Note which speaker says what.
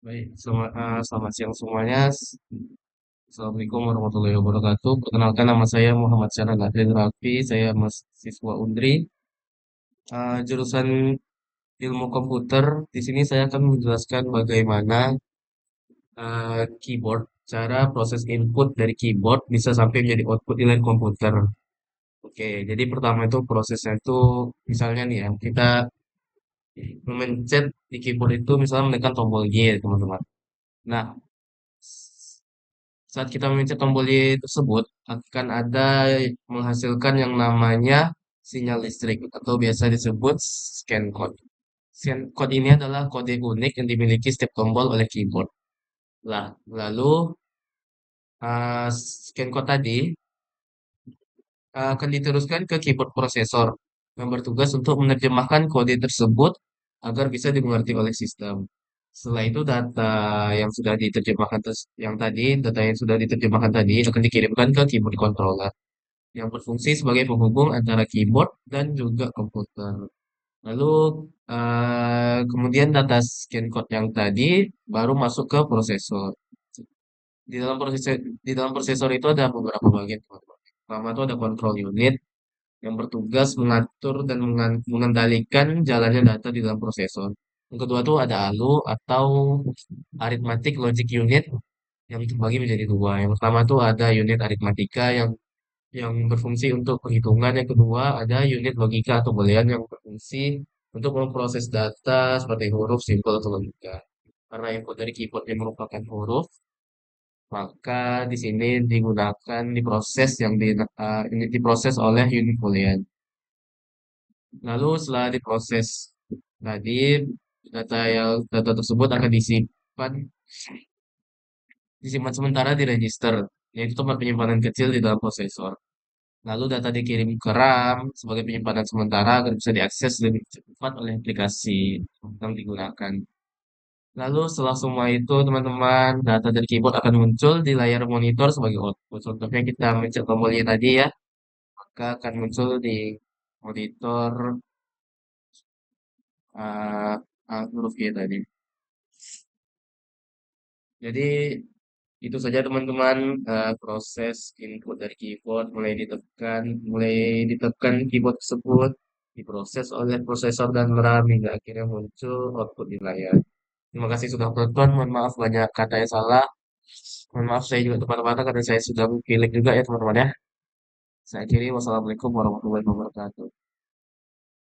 Speaker 1: Baik, selamat siang semuanya. Assalamualaikum warahmatullahi wabarakatuh. Perkenalkan nama saya Muhammad Syahran Adrian Raffi. Saya mahasiswa UNDRI, jurusan Ilmu Komputer. Di sini saya akan menjelaskan bagaimana keyboard, cara proses input dari keyboard bisa sampai menjadi output di layar komputer. Oke, jadi pertama itu prosesnya itu misalnya nih ya, kita memencet di keyboard itu misalnya menekan tombol Y, teman-teman. Nah, saat kita memencet tombol Y tersebut akan ada menghasilkan yang namanya sinyal listrik atau biasa disebut scan code. Scan code ini adalah kode unik yang dimiliki setiap tombol oleh keyboard. Lah, lalu scan code tadi akan diteruskan ke keyboard prosesor yang bertugas untuk menerjemahkan kode tersebut agar bisa dimengerti oleh sistem. Setelah itu data yang sudah diterjemahkan tadi akan dikirimkan ke keyboard controller yang berfungsi sebagai penghubung antara keyboard dan juga komputer. Lalu kemudian data scan code yang tadi baru masuk ke prosesor. Di dalam prosesor itu ada beberapa bagian, teman-teman. Pertama itu ada control unit yang bertugas mengatur dan mengendalikan jalannya data di dalam prosesor. Yang kedua itu ada ALU atau Arithmetic Logic Unit yang terbagi menjadi dua. Yang pertama itu ada unit aritmatika yang berfungsi untuk perhitungan. Yang kedua ada unit logika atau boolean yang berfungsi untuk memproses data seperti huruf, simbol, atau logika. Karena input dari keyboard yang merupakan huruf, maka di sini digunakan ini diproses oleh unit boolean. Lalu setelah diproses tadi, data tersebut akan disimpan sementara di register, yaitu tempat penyimpanan kecil di dalam prosesor. Lalu data dikirim ke RAM sebagai penyimpanan sementara agar bisa diakses lebih cepat oleh aplikasi yang digunakan. Lalu setelah semua itu, teman-teman, data dari keyboard akan muncul di layar monitor sebagai output. Contohnya kita mencet tombolnya tadi ya, maka akan muncul di monitor uh, huruf Y tadi. Jadi itu saja teman-teman, proses input dari keyboard mulai ditekan keyboard tersebut diproses oleh prosesor dan RAM hingga akhirnya muncul output di layar. Terima kasih sudah menonton. Mohon maaf banyak kata yang salah. Mohon maaf saya juga teman-teman karena saya sudah pilek juga ya teman-teman ya. Saya akhiri wassalamualaikum warahmatullahi wabarakatuh.